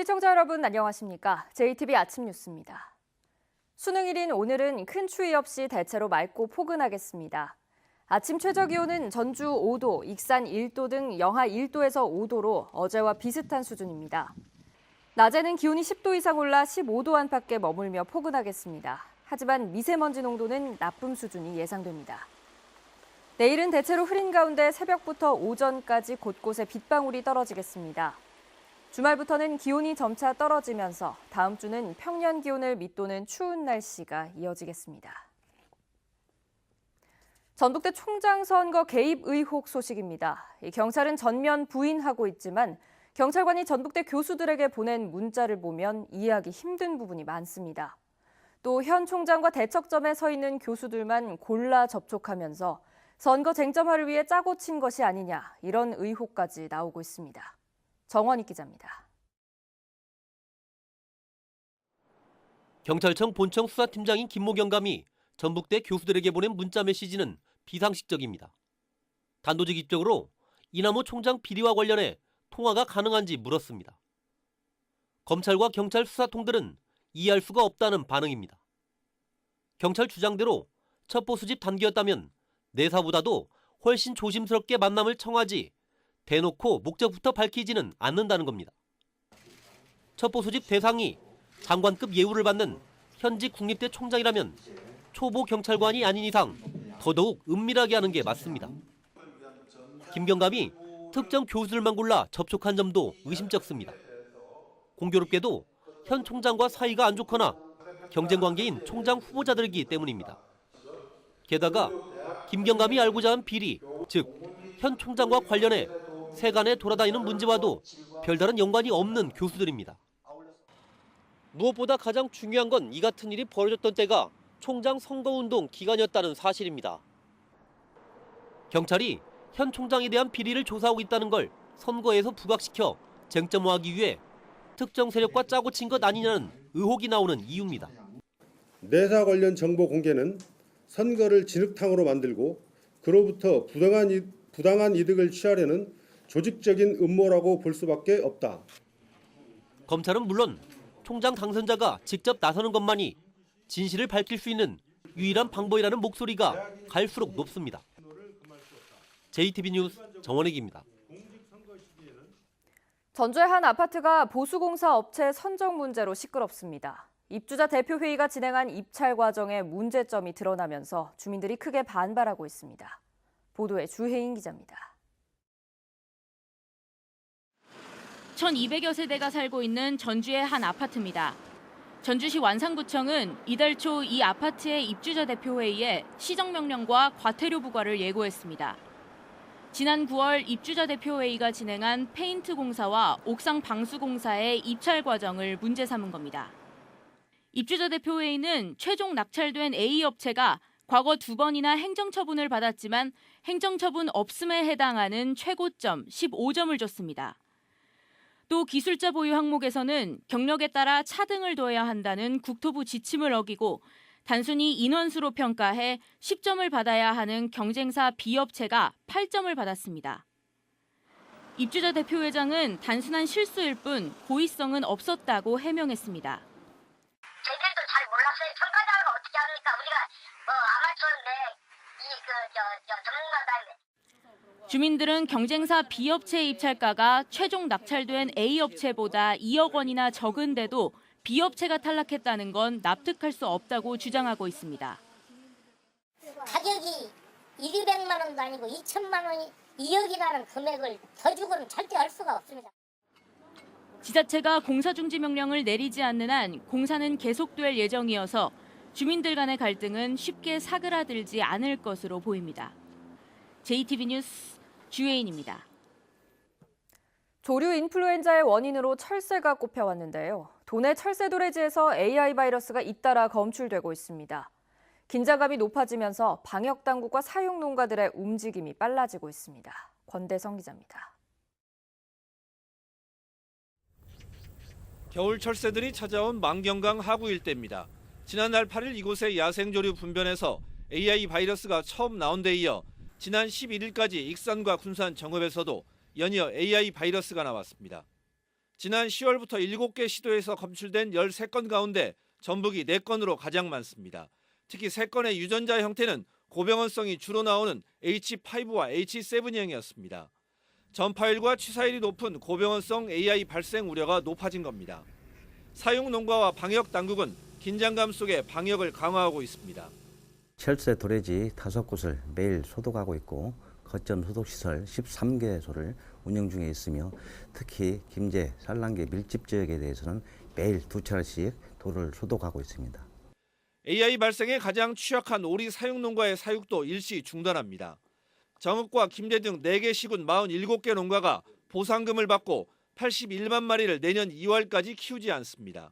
시청자 여러분 안녕하십니까? JTB 아침 뉴스입니다. 수능일인 오늘은 큰 추위 없이 대체로 맑고 포근하겠습니다. 아침 최저기온은 전주 5도, 익산 1도 등 영하 1도에서 5도로 어제와 비슷한 수준입니다. 낮에는 기온이 10도 이상 올라 15도 안팎에 머물며 포근하겠습니다. 하지만 미세먼지 농도는 나쁨 수준이 예상됩니다. 내일은 대체로 흐린 가운데 새벽부터 오전까지 곳곳에 빗방울이 떨어지겠습니다. 주말부터는 기온이 점차 떨어지면서 다음 주는 평년 기온을 밑도는 추운 날씨가 이어지겠습니다. 전북대 총장 선거 개입 의혹 소식입니다. 경찰은 전면 부인하고 있지만 경찰관이 전북대 교수들에게 보낸 문자를 보면 이해하기 힘든 부분이 많습니다. 또 현 총장과 대척점에 서 있는 교수들만 골라 접촉하면서 선거 쟁점화를 위해 짜고 친 것이 아니냐, 이런 의혹까지 나오고 있습니다. 정원익 기자입니다. 경찰청 본청 수사팀장인 김모 경감이 전북대 교수들에게 보낸 문자 메시지는 비상식적입니다. 단도직 입적으로 이남호 총장 비리와 관련해 통화가 가능한지 물었습니다. 검찰과 경찰 수사통들은 이해할 수가 없다는 반응입니다. 경찰 주장대로 첩보 수집 단계였다면 내사보다도 훨씬 조심스럽게 만남을 청하지 대놓고 목적부터 밝히지는 않는다는 겁니다. 첩보 수집 대상이 장관급 예우를 받는 현직 국립대 총장이라면 초보 경찰관이 아닌 이상 더더욱 은밀하게 하는 게 맞습니다. 김 경감이 특정 교수들만 골라 접촉한 점도 의심쩍습니다. 공교롭게도 현 총장과 사이가 안 좋거나 경쟁 관계인 총장 후보자들이기 때문입니다. 게다가 김 경감이 알고자 한 비리, 즉 현 총장과 관련해 세간에 돌아다니는 문제와도 별다른 연관이 없는 교수들입니다. 무엇보다 가장 중요한 건 이 같은 일이 벌어졌던 때가 총장 선거운동 기간이었다는 사실입니다. 경찰이 현 총장에 대한 비리를 조사하고 있다는 걸 선거에서 부각시켜 쟁점화하기 위해 특정 세력과 짜고 친 것 아니냐는 의혹이 나오는 이유입니다. 내사 관련 정보 공개는 선거를 진흙탕으로 만들고 그로부터 부당한 이득을 취하려는 조직적인 음모라고 볼 수밖에 없다. 검찰은 물론 총장 당선자가 직접 나서는 것만이 진실을 밝힐 수 있는 유일한 방법이라는 목소리가 갈수록 높습니다. JTB 뉴스 정원익입니다. 전주의 한 아파트가 보수공사 업체 선정 문제로 시끄럽습니다. 입주자 대표회의가 진행한 입찰 과정에 문제점이 드러나면서 주민들이 크게 반발하고 있습니다. 보도에 주혜인 기자입니다. 1200여 세대가 살고 있는 전주의 한 아파트입니다. 전주시 완산구청은 이달 초 이 아파트의 입주자 대표회의에 시정명령과 과태료 부과를 예고했습니다. 지난 9월 입주자 대표회의가 진행한 페인트 공사와 옥상 방수 공사의 입찰 과정을 문제 삼은 겁니다. 입주자 대표회의는 최종 낙찰된 A업체가 과거 2번이나 행정처분을 받았지만 행정처분 없음에 해당하는 최고점 15점을 줬습니다. 또 기술자 보유 항목에서는 경력에 따라 차등을 둬야 한다는 국토부 지침을 어기고 단순히 인원수로 평가해 10점을 받아야 하는 경쟁사 B업체가 8점을 받았습니다. 입주자 대표회장은 단순한 실수일 뿐 고의성은 없었다고 해명했습니다. 저희들도 잘 몰랐어요. 평가자는 어떻게 합니까? 우리가 아마추어인데 전문가다. 주민들은 경쟁사 B업체 입찰가가 최종 낙찰된 A업체보다 2억 원이나 적은데도 B업체가 탈락했다는 건 납득할 수 없다고 주장하고 있습니다. 가격이 200만 원도 아니고 2천만 원이 2억이라는 금액을 더 주고는 절대 할 수가 없습니다. 지자체가 공사중지 명령을 내리지 않는 한 공사는 계속될 예정이어서 주민들 간의 갈등은 쉽게 사그라들지 않을 것으로 보입니다. JTB 뉴스 주혜인입니다. 조류 인플루엔자의 원인으로 철새가 꼽혀왔는데요. 도내 철새 도래지에서 AI 바이러스가 잇따라 검출되고 있습니다. 긴장감이 높아지면서 방역 당국과 사육 농가들의 움직임이 빨라지고 있습니다. 권대성 기자입니다. 겨울 철새들이 찾아온 만경강 하구 일대입니다. 지난달 8일 이곳의 야생조류 분변에서 AI 바이러스가 처음 나온 데 이어 지난 11일까지 익산과 군산 정읍에서도 연이어 AI 바이러스가 나왔습니다. 지난 10월부터 7개 시도에서 검출된 13건 가운데 전북이 4건으로 가장 많습니다. 특히 3건의 유전자 형태는 고병원성이 주로 나오는 H5와 H7형이었습니다. 전파율과 취사율이 높은 고병원성 AI 발생 우려가 높아진 겁니다. 사육 농가와 방역 당국은 긴장감 속에 방역을 강화하고 있습니다. 철새 도래지 5곳을 매일 소독하고 있고 거점 소독시설 13개소를 운영 중에 있으며 특히 김제, 산란계 밀집 지역에 대해서는 매일 2차례씩 도를 소독하고 있습니다. AI 발생에 가장 취약한 오리 사육 농가의 사육도 일시 중단합니다. 정읍과 김제 등 4개 시군 47개 농가가 보상금을 받고 81만 마리를 내년 2월까지 키우지 않습니다.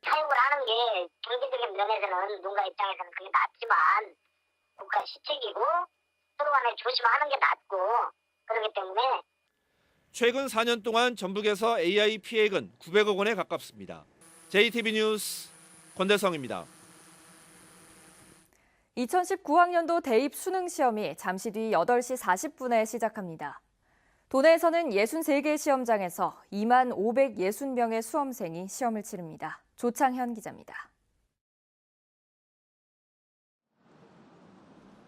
사육을 하는 게 경제적인 면에서는 농가 입장에서는 그게 낫지만 국가 시책이고 서로 간에 조심하는 게 낫고 그렇기 때문에 최근 4년 동안 전북에서 AI 피해액은 900억 원에 가깝습니다. JTB 뉴스 권대성입니다. 2019학년도 대입 수능 시험이 잠시 뒤 8시 40분에 시작합니다. 도내에서는 63개 시험장에서 2만 560명의 수험생이 시험을 치릅니다. 조창현 기자입니다.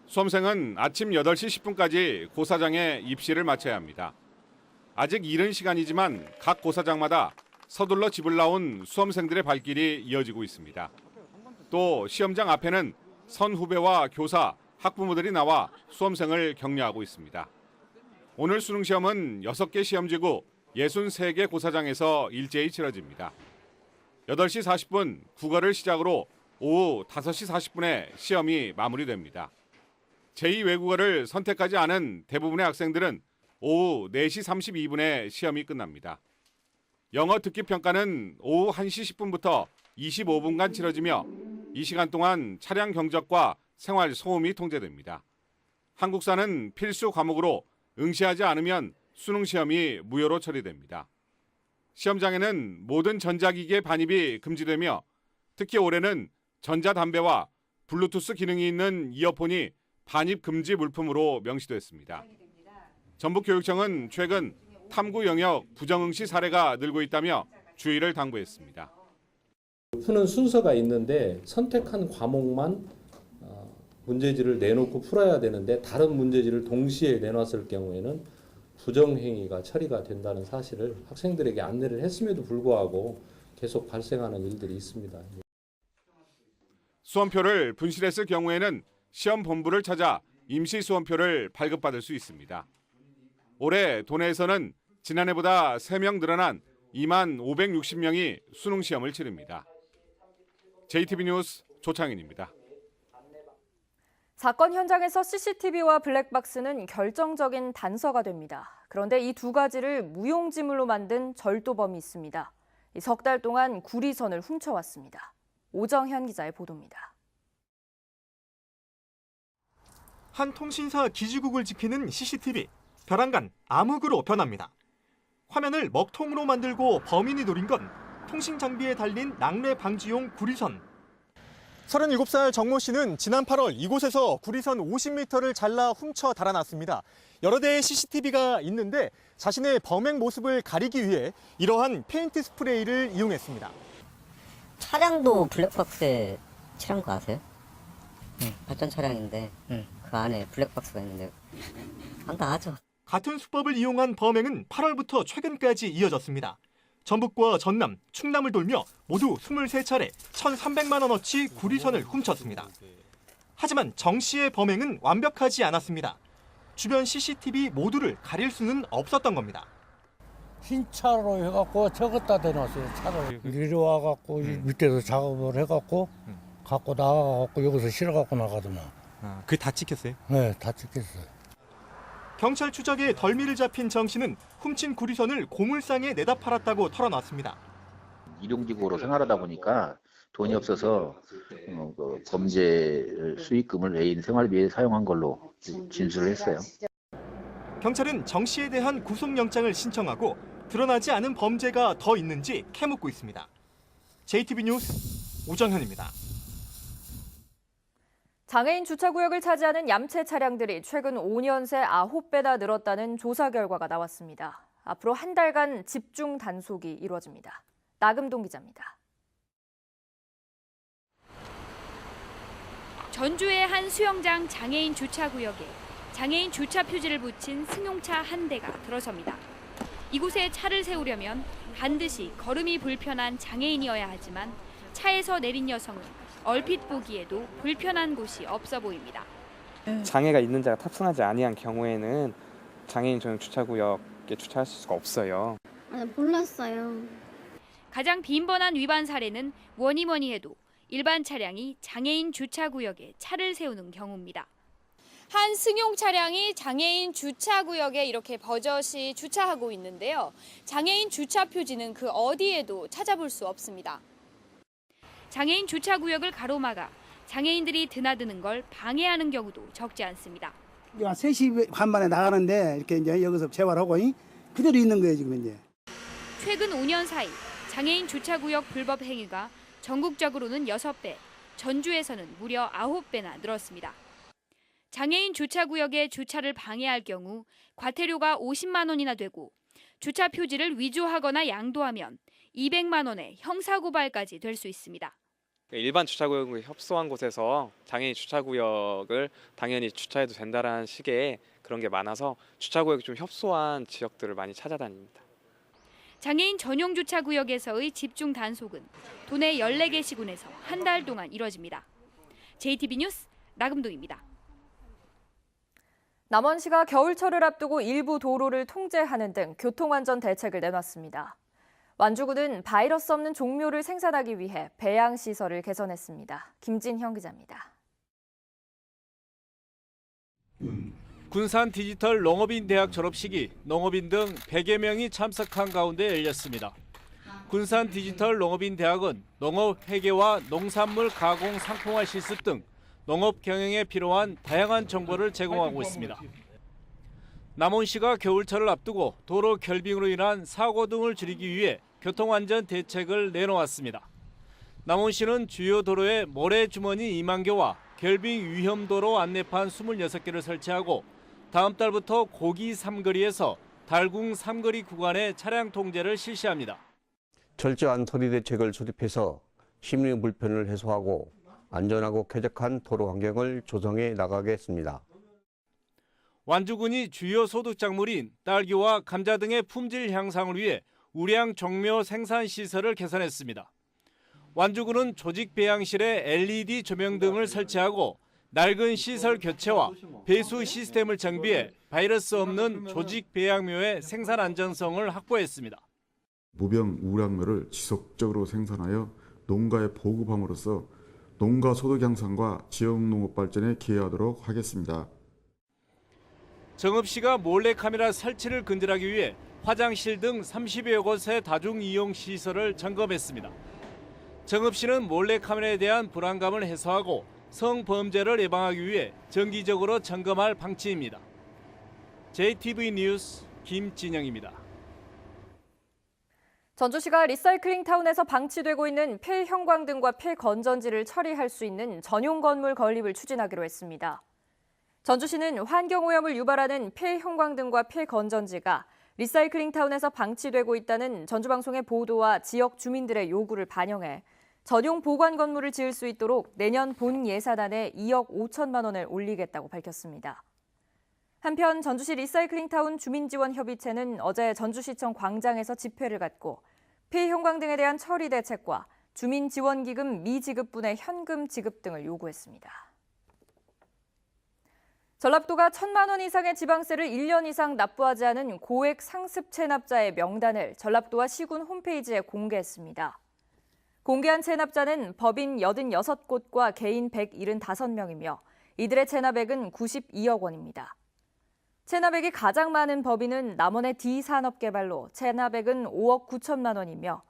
수험생은 아침 8시 10분까지 고사장에 입시를 마쳐야 합니다. 아직 이른 시간이지만 각 고사장마다 서둘러 집을 나온 수험생들의 발길이 이어지고 있습니다. 또 시험장 앞에는 선후배와 교사, 학부모들이 나와 수험생을 격려하고 있습니다. 오늘 수능시험은 6개 시험지구 63개 고사장에서 일제히 치러집니다. 8시 40분 국어를 시작으로 오후 5시 40분에 시험이 마무리됩니다. 제2외국어를 선택하지 않은 대부분의 학생들은 오후 4시 32분에 시험이 끝납니다. 영어 듣기 평가는 오후 1시 10분부터 25분간 치러지며 이 시간 동안 차량 경적과 생활 소음이 통제됩니다. 한국사는 필수 과목으로 응시하지 않으면 수능 시험이 무효로 처리됩니다. 시험장에는 모든 전자기기의 반입이 금지되며 특히 올해는 전자담배와 블루투스 기능이 있는 이어폰이 반입 금지 물품으로 명시됐습니다. 전북교육청은 최근 탐구 영역 부정응시 사례가 늘고 있다며 주의를 당부했습니다. 푸는 순서가 있는데 선택한 과목만 문제지를 내놓고 풀어야 되는데 다른 문제지를 동시에 내놨을 경우에는 부정행위가 처리가 된다는 사실을 학생들에게 안내를 했음에도 불구하고 계속 발생하는 일들이 있습니다. 수험표를 분실했을 경우에는 시험 본부를 찾아 임시 수험표를 발급받을 수 있습니다. 올해 도내에서는 지난해보다 3명 늘어난 2만 560명이 수능 시험을 치릅니다. JTB 뉴스 조창인입니다. 사건 현장에서 CCTV와 블랙박스는 결정적인 단서가 됩니다. 그런데 이 두 가지를 무용지물로 만든 절도범이 있습니다. 석 달 동안 구리선을 훔쳐왔습니다. 오정현 기자의 보도입니다. 한 통신사 기지국을 지키는 CCTV, 벼랑간 암흑으로 변합니다. 화면을 먹통으로 만들고 범인이 노린 건 통신 장비에 달린 낙뢰 방지용 구리선. 37살 정모 씨는 지난 8월 이곳에서 구리선 50m를 잘라 훔쳐 달아났습니다. 여러 대의 CCTV가 있는데 자신의 범행 모습을 가리기 위해 이러한 페인트 스프레이를 이용했습니다. 차량도 블랙박스에 칠한 거 아세요? 발전 차량인데 그 안에 블랙박스가 있는데 한다 하죠. 같은 수법을 이용한 범행은 8월부터 최근까지 이어졌습니다. 전북과 전남, 충남을 돌며 모두 23차례 1,300만 원어치 구리선을 훔쳤습니다. 하지만 정 씨의 범행은 완벽하지 않았습니다. 주변 CCTV 모두를 가릴 수는 없었던 겁니다. 흰 차로 해갖고 저것다 대놨어요. 차를 내려와갖고 밑에서 작업을 해갖고 갖고 나가갖고 여기서 실어갖고 나가더만. 그게 다 찍혔어요? 네, 다 찍혔어요. 경찰 추적에 덜미를 잡힌 정 씨는 훔친 구리선을 고물상에 내다 팔았다고 털어놨습니다. 일용직으로 생활하다 보니까 돈이 없어서 범죄 수익금을 애인 생활비에 사용한 걸로 진술을 했어요. 경찰은 정 씨에 대한 구속영장을 신청하고 드러나지 않은 범죄가 더 있는지 캐묻고 있습니다. JTB 뉴스 오정현입니다. 장애인 주차구역을 차지하는 얌체 차량들이 최근 5년 새 9배나 늘었다는 조사 결과가 나왔습니다. 앞으로 한 달간 집중 단속이 이루어집니다. 나금동 기자입니다. 전주의 한 수영장 장애인 주차구역에 장애인 주차 표지를 붙인 승용차 한 대가 들어섭니다. 이곳에 차를 세우려면 반드시 걸음이 불편한 장애인이어야 하지만 차에서 내린 여성은 얼핏 보기에도 불편한 곳이 없어 보입니다. 장애가 있는 자가 탑승하지 아니한 경우에는 장애인 전용 주차구역에 주차할 수가 없어요. 몰랐어요. 가장 빈번한 위반 사례는 뭐니 해도 일반 차량이 장애인 주차구역에 차를 세우는 경우입니다. 한 승용 차량이 장애인 주차구역에 이렇게 버젓이 주차하고 있는데요. 장애인 주차 표지는 그 어디에도 찾아볼 수 없습니다. 장애인 주차구역을 가로막아 장애인들이 드나드는 걸 방해하는 경우도 적지 않습니다. 3시 반반에 나가는데 이렇게 이제 여기서 재활하고 그대로 있는 거예요, 지금 이제. 최근 5년 사이 장애인 주차구역 불법 행위가 전국적으로는 6배, 전주에서는 무려 9배나 늘었습니다. 장애인 주차구역에 주차를 방해할 경우 과태료가 50만 원이나 되고 주차 표지를 위조하거나 양도하면 200만 원의 형사고발까지 될 수 있습니다. 일반 주차구역에 협소한 곳에서 장애인 주차구역을 당연히 주차해도 된다라는 식의 그런 게 많아서 주차구역이 좀 협소한 지역들을 많이 찾아다닙니다. 장애인 전용 주차구역에서의 집중 단속은 도내 14개 시군에서 한 달 동안 이뤄집니다. JTB 뉴스 나금동입니다. 남원시가 겨울철을 앞두고 일부 도로를 통제하는 등 교통안전 대책을 내놨습니다. 완주군은 바이러스 없는 종묘를 생산하기 위해 배양시설을 개선했습니다. 김진형 기자입니다. 군산 디지털 농업인 대학 졸업식이 농업인 등 100여 명이 참석한 가운데 열렸습니다. 군산 디지털 농업인 대학은 농업 회계와 농산물 가공 상품화 실습 등 농업 경영에 필요한 다양한 정보를 제공하고 있습니다. 남원시가 겨울철을 앞두고 도로 결빙으로 인한 사고 등을 줄이기 위해 교통안전 대책을 내놓았습니다. 남원시는 주요 도로에 모래주머니 2만 개와 결빙 위험도로 안내판 26개를 설치하고 다음 달부터 고기 삼거리에서 달궁 삼거리 구간의 차량 통제를 실시합니다. 철저한 처리 대책을 수립해서 시민의 불편을 해소하고 안전하고 쾌적한 도로 환경을 조성해 나가겠습니다. 완주군이 주요 소득작물인 딸기와 감자 등의 품질 향상을 위해 우량 종묘 생산 시설을 개선했습니다. 완주군은 조직 배양실에 LED 조명 등을 설치하고 낡은 시설 교체와 배수 시스템을 정비해 바이러스 없는 조직 배양묘의 생산 안전성을 확보했습니다. 무병 우량묘를 지속적으로 생산하여 농가에 보급함으로써 농가 소득 향상과 지역 농업 발전에 기여하도록 하겠습니다. 정읍시가 몰래카메라 설치를 근절하기 위해 화장실 등 30여 곳의 다중이용 시설을 점검했습니다. 정읍시는 몰래카메라에 대한 불안감을 해소하고 성범죄를 예방하기 위해 정기적으로 점검할 방침입니다. JTB 뉴스 김진영입니다. 전주시가 리사이클링 타운에서 방치되고 있는 폐형광등과 폐건전지를 처리할 수 있는 전용 건물 건립을 추진하기로 했습니다. 전주시는 환경오염을 유발하는 폐형광등과 폐건전지가 리사이클링 타운에서 방치되고 있다는 전주방송의 보도와 지역 주민들의 요구를 반영해 전용 보관 건물을 지을 수 있도록 내년 본 예산안에 2억 5천만 원을 올리겠다고 밝혔습니다. 한편 전주시 리사이클링 타운 주민지원협의체는 어제 전주시청 광장에서 집회를 갖고 폐형광등에 대한 처리 대책과 주민지원기금 미지급분의 현금 지급 등을 요구했습니다. 전라북도가 1,000만 원 이상의 지방세를 1년 이상 납부하지 않은 고액 상습 체납자의 명단을 전라북도와 시군 홈페이지에 공개했습니다. 공개한 체납자는 법인 86곳과 개인 175명이며 이들의 체납액은 92억 원입니다. 체납액이 가장 많은 법인은 남원의 D산업개발로 체납액은 5억 9천만 원이며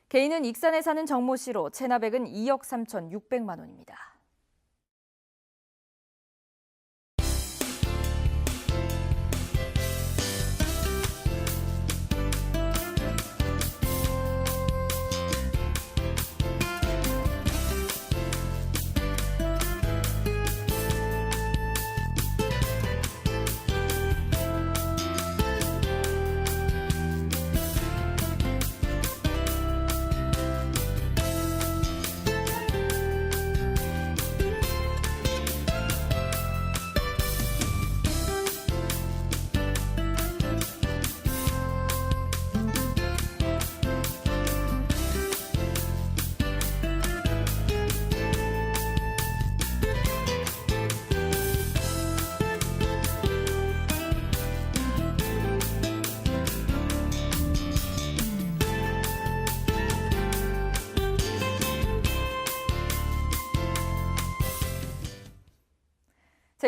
개인은 익산에 사는 정모 씨로 체납액은 2억 3,600만 원입니다.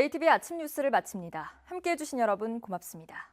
JTB 아침 뉴스를 마칩니다. 함께해 주신 여러분 고맙습니다.